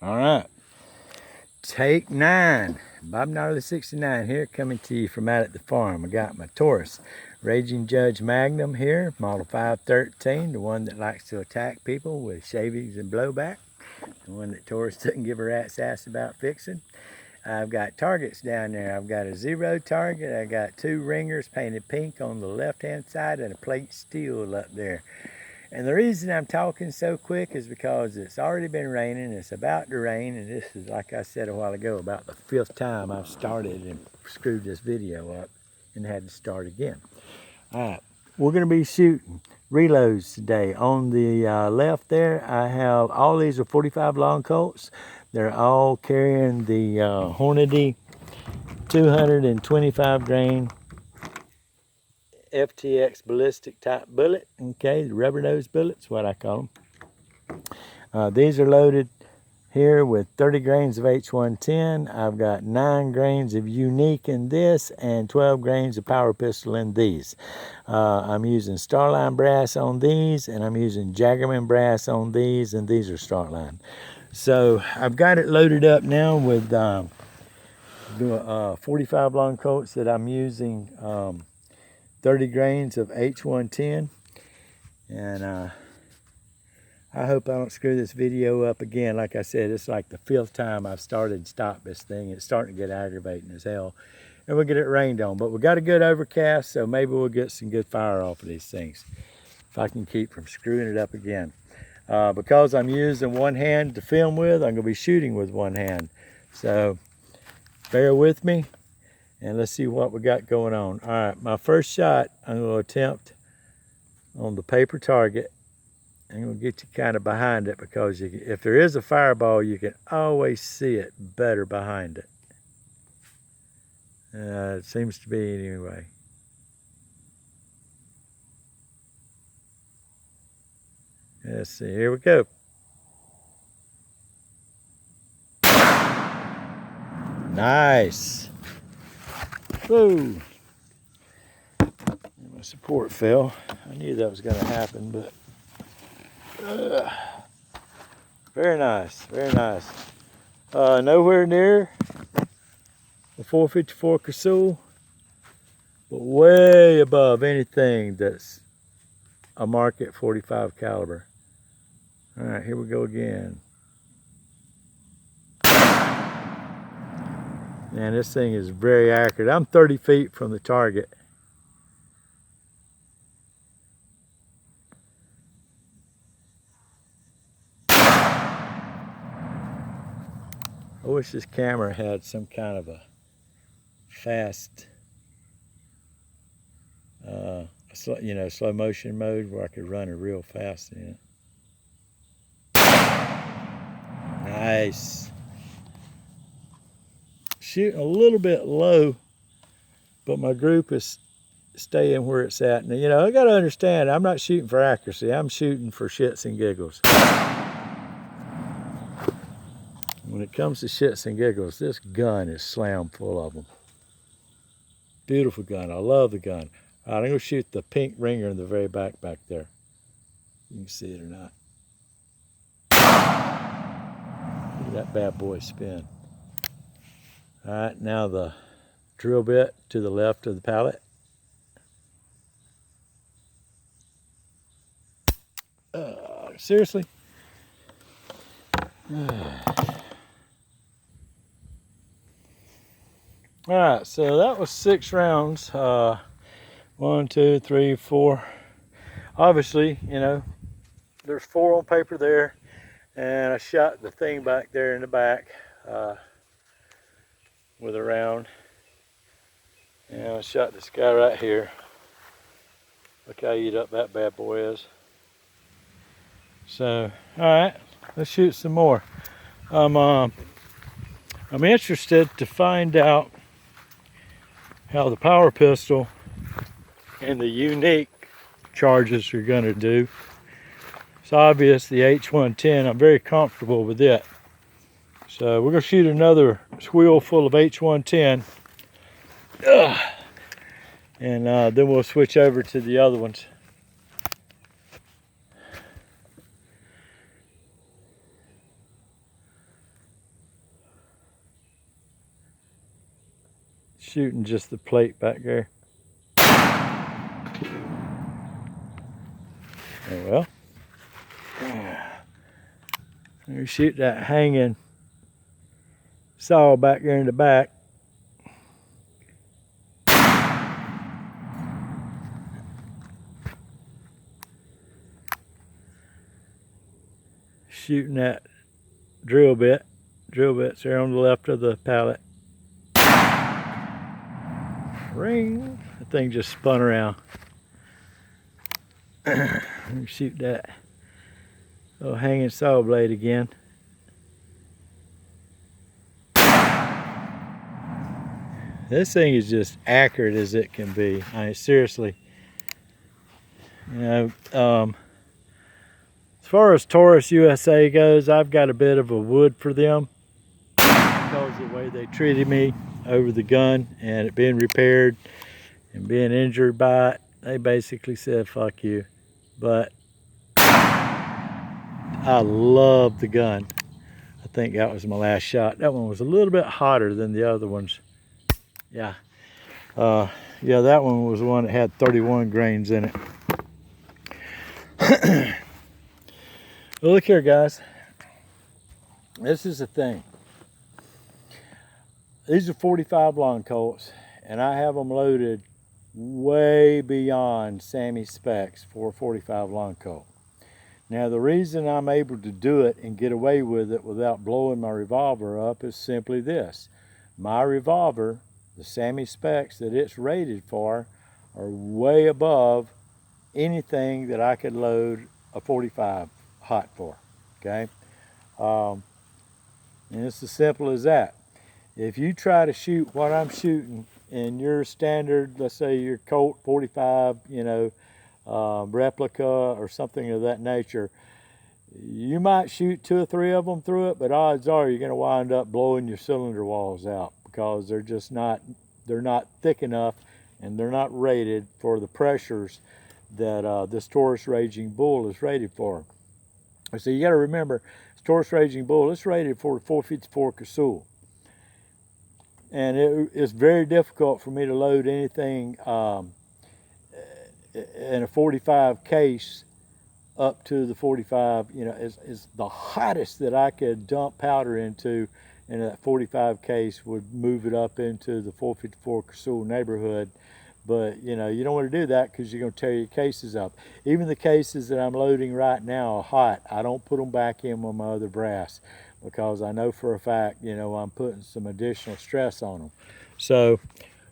All right, take 9. Bob Gnarly 69 here, coming to you from out at the farm. I got my Taurus Raging Judge Magnum here, model 513, the one that likes to attack people with shavings and blowback, the one that Taurus doesn't give a rat's ass about fixing. I've got targets down there. I've got a 0 target. I got 2 ringers painted pink on the left-hand side and a plate steel up there. And the reason I'm talking so quick is because it's already been raining, it's about to rain, and this is, like I said a while ago, about the 5th time I've started and screwed this video up and had to start again. All right, we're gonna be shooting reloads today. On the left there, I have, all these are 45 long Colts. They're all carrying the Hornady 225 grain FTX ballistic type bullet, okay, the rubber nose bullets, what I call them. These are loaded here with 30 grains of H110. I've got 9 grains of Unique in this and 12 grains of Power Pistol in these. I'm using Starline brass on these, and I'm using Jaggerman brass on these, and these are Starline. So I've got it loaded up now with 45 long Colts that I'm using 30 grains of H110, and I hope I don't screw this video up again. Like I said, it's like the 5th time I've started and stopped this thing. It's starting to get aggravating as hell, and we'll get it rained on, but we got a good overcast, so maybe we'll get some good fire off of these things if I can keep from screwing it up again. Because I'm using one hand to film with, I'm gonna be shooting with one hand, so bear with me. And let's see what we got going on. All right, my first shot, I'm gonna attempt on the paper target. I'm gonna get you kind of behind it because if there is a fireball, you can always see it better behind it. It seems to be anyway. Let's see, here we go. Nice. Woo! My support fell. I knew that was going to happen, but very nice, very nice. Nowhere near the 454 Casull, but way above anything that's a market 45 caliber. All right, here we go again. Man, this thing is very accurate. I'm 30 feet from the target. I wish this camera had some kind of a fast, slow motion mode where I could run it real fast in it. Nice. Shooting a little bit low, but my group is staying where it's at. And I got to understand, I'm not shooting for accuracy. I'm shooting for shits and giggles. When it comes to shits and giggles, this gun is slam full of them. Beautiful gun. I love the gun. All right, I'm going to shoot the pink ringer in the very back there. You can see it or not. Look at that bad boy spin. All right, now the drill bit to the left of the pallet. Seriously? All right, so that was 6 rounds. 1, 2, 3, 4. Obviously, there's 4 on paper there, and I shot the thing back there in the back with a round, and I shot this guy right here. Look how eat up that bad boy is. So, all right, let's shoot some more. I'm interested to find out how the Power Pistol and the Unique charges are going to do. It's obvious the H110, I'm very comfortable with it. So we're going to shoot another squeal full of H110. And then we'll switch over to the other ones. shooting just the plate back there. Oh well. We shoot that hanging saw back there in the back. Shooting that drill bit. Drill bits there on the left of the pallet. Ring. The thing just spun around. Shoot that little hanging saw blade again. This thing is just accurate as it can be. I mean, seriously. You know, as far as Taurus USA goes, I've got a bit of a wood for them because of the way they treated me over the gun and it being repaired and being injured by it. They basically said, fuck you. But I love the gun. I think that was my last shot. That one was a little bit hotter than the other ones. Yeah. Yeah, that one was the one that had 31 grains in it. Well, look here, guys. This is the thing. These are 45 long Colts, and I have them loaded way beyond Sammy's specs for a 45 long Colt. Now, the reason I'm able to do it and get away with it without blowing my revolver up is simply this. My revolver, the Sammy specs that it's rated for, are way above anything that I could load a 45 hot for, okay? And it's as simple as that. If you try to shoot what I'm shooting in your standard, let's say your Colt 45, you know, replica or something of that nature, you might shoot 2 or 3 of them through it, but odds are you're going to wind up blowing your cylinder walls out because they're just not, they're not thick enough and they're not rated for the pressures that this Taurus Raging Bull is rated for. So you got to remember, this Taurus Raging Bull, it's rated for 454 Casull. And it's very difficult for me to load anything in a 45 case up to the 45, you know, is the hottest that I could dump powder into in that 45 case would move it up into the 454 Casull neighborhood. But, you know, you don't want to do that because you're going to tear your cases up. Even the cases that I'm loading right now are hot. I don't put them back in with my other brass because I know for a fact, you know, I'm putting some additional stress on them. So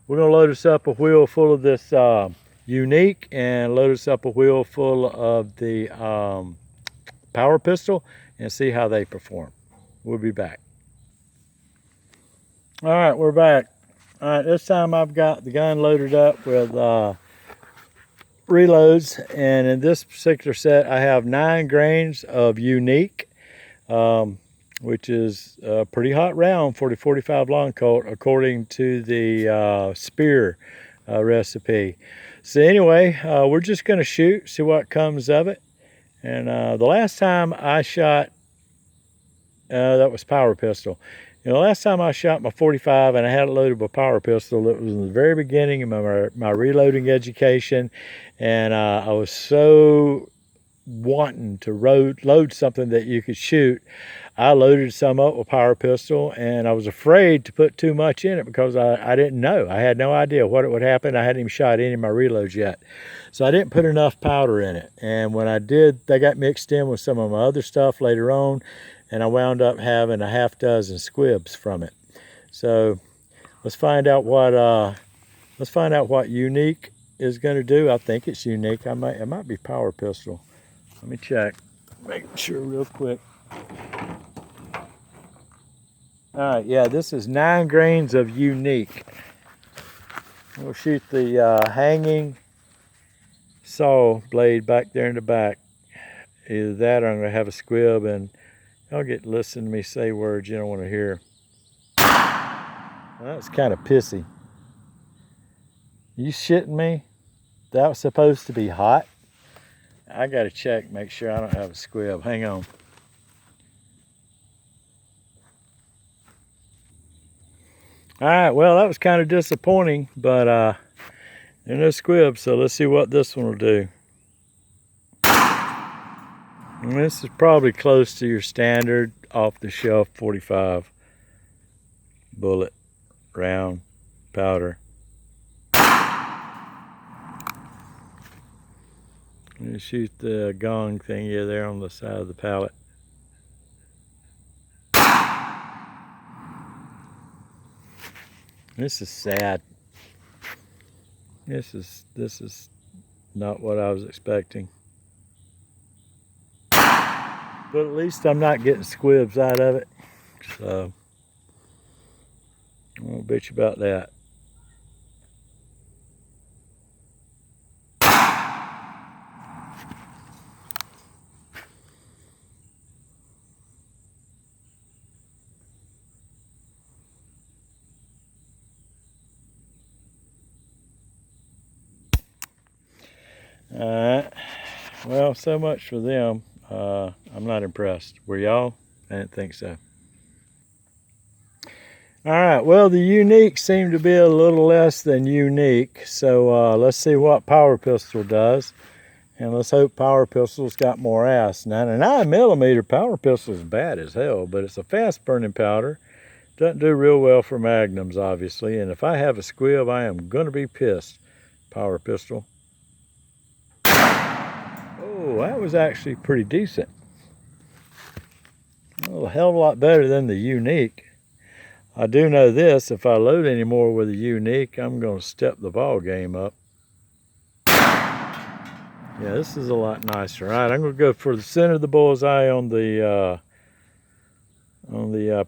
we're going to load us up a wheel full of this Unique and load us up a wheel full of the Power Pistol and see how they perform. We'll be back. All right, we're back. All right, this time I've got the gun loaded up with reloads, and in this particular set I have 9 grains of Unique, which is a pretty hot round for the 45 long Colt according to the Spear recipe. So anyway, we're just going to shoot, see what comes of it. And the last time I shot, that was Power Pistol. You know, last time I shot my 45 and I had it loaded with a Power Pistol, it was in the very beginning of my reloading education, and I was so wanting to load something that you could shoot. I loaded some up with Power Pistol, and I was afraid to put too much in it because I didn't know. I had no idea what it would happen. I hadn't even shot any of my reloads yet. So I didn't put enough powder in it. And when I did, they got mixed in with some of my other stuff later on, and I wound up having a half dozen squibs from it. So let's find out what Unique is going to do. I think it's Unique. It might be Power Pistol. Let me check. Make sure real quick. All right, yeah, this is 9 grains of Unique. We'll shoot the hanging saw blade back there in the back. Either that or I'm going to have a squib, and y'all get to listen to me say words you don't want to hear. Well, that's kind of pissy. You shitting me? That was supposed to be hot? I got to check, make sure I don't have a squib. Hang on. All right, well, that was kind of disappointing, but there's no squib, so let's see what this one will do. And this is probably close to your standard off-the-shelf 45 bullet round powder. You shoot the gong thing there on the side of the pallet. This is sad. This is not what I was expecting. But at least I'm not getting squibs out of it. So I won't bitch about that. Alright. Well, so much for them. I'm not impressed. Were y'all? I didn't think so. Alright, well, the unique seemed to be a little less than unique. So let's see what Power Pistol does. And let's hope Power Pistol's got more ass. Now, the 9mm Power Pistol is bad as hell, but it's a fast burning powder. Doesn't do real well for Magnums, obviously. And if I have a squib, I am going to be pissed. Power Pistol. Oh, that was actually pretty decent. A hell of a lot better than the unique. I do know this, if I load any more with a unique, I'm going to step the ball game up. Yeah, this is a lot nicer. All right, I'm going to go for the center of the bullseye on the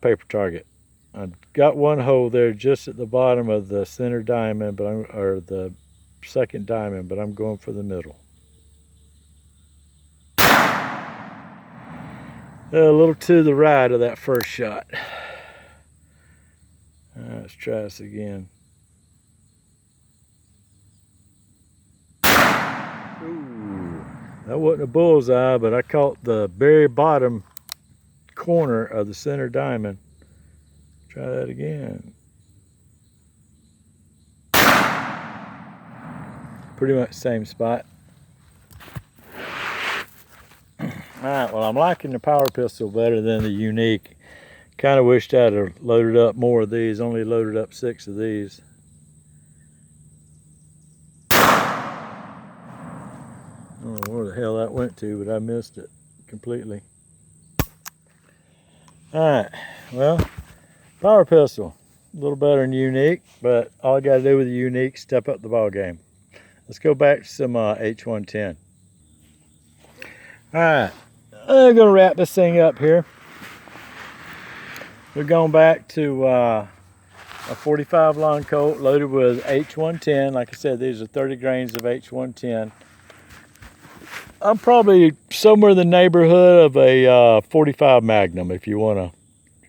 paper target. I've got one hole there just at the bottom of the center diamond, or the second diamond, but I'm going for the middle. A little to the right of that first shot. All right, let's try this again. Ooh, that wasn't a bullseye, but I caught the very bottom corner of the center diamond. Try that again. Pretty much same spot. Alright, well, I'm liking the Power Pistol better than the unique. Kind of wished I'd have loaded up more of these. Only loaded up 6 of these. I don't know where the hell that went to, but I missed it completely. Alright, well, Power Pistol. A little better than unique, but all I got to do with the unique, step up the ball game. Let's go back to some H110. Alright, I'm going to wrap this thing up here. We're going back to a 45 long Colt loaded with H110. Like I said, these are 30 grains of H110. I'm probably somewhere in the neighborhood of a 45 Magnum, if you want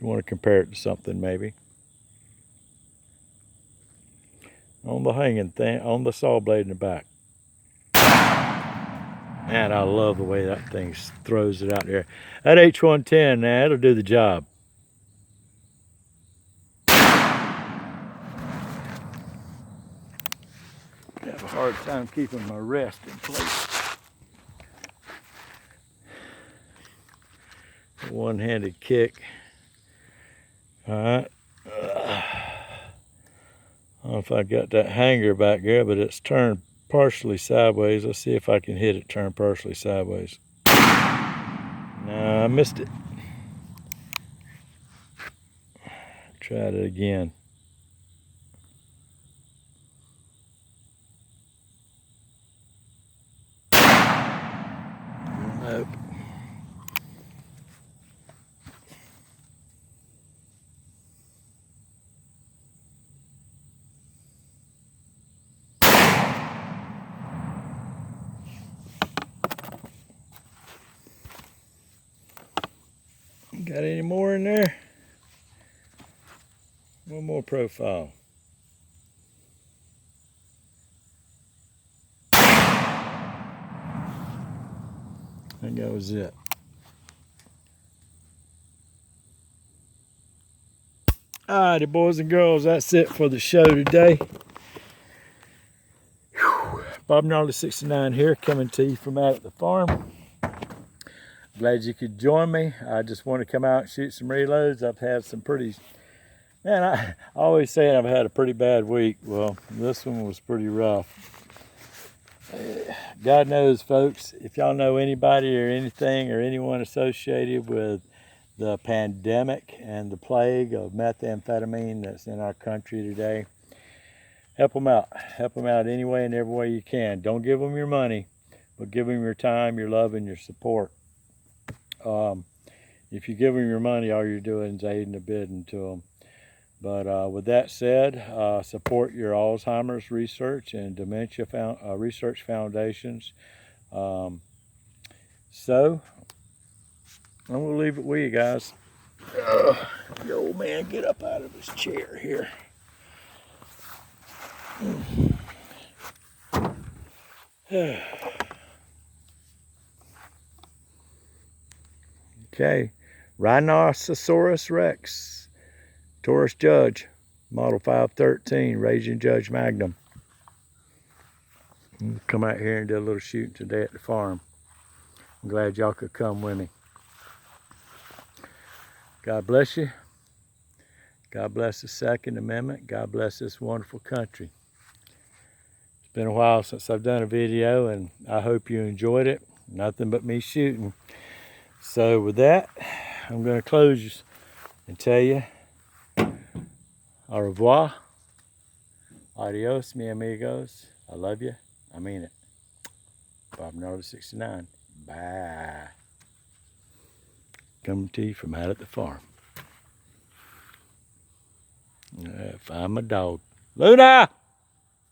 to compare it to something, maybe. On the hanging thing, on the saw blade in the back. Man, I love the way that thing throws it out there. That H110, man, it'll do the job. I have a hard time keeping my rest in place. One-handed kick. All right. I don't know if I got that hanger back there, but it's turned partially sideways. Let's see if I can hit it turn partially sideways. No, I missed it. Tried it again. Nope. Got any more in there? One more profile. I think that was it. Alrighty, boys and girls, that's it for the show today. Bob Gnarly 69 here, coming to you from out at the farm. Glad you could join me. I just want to come out and shoot some reloads. I've had some pretty, man, I always say I've had a pretty bad week. Well, this one was pretty rough. God knows, folks, if y'all know anybody or anything or anyone associated with the pandemic and the plague of methamphetamine that's in our country today, help them out. Help them out any way and every way you can. Don't give them your money, but give them your time, your love, and your support. If you give them your money, all you're doing is aiding and abetting to them. But with that said, support your Alzheimer's research and dementia research foundations. So I'm going to leave it with you guys. The old man, get up out of his chair here. Okay, Rhinoceros Rex, Taurus Judge, Model 513, Raging Judge Magnum. Come out here and do a little shooting today at the farm. I'm glad y'all could come with me. God bless you. God bless the Second Amendment. God bless this wonderful country. It's been a while since I've done a video, and I hope you enjoyed it. Nothing but me shooting. So with that, I'm going to close and tell you au revoir, adios, mi amigos. I love you. I mean it. Bob Gnarly 69. Bye. Coming to you from out at the farm. Find my dog. Luna!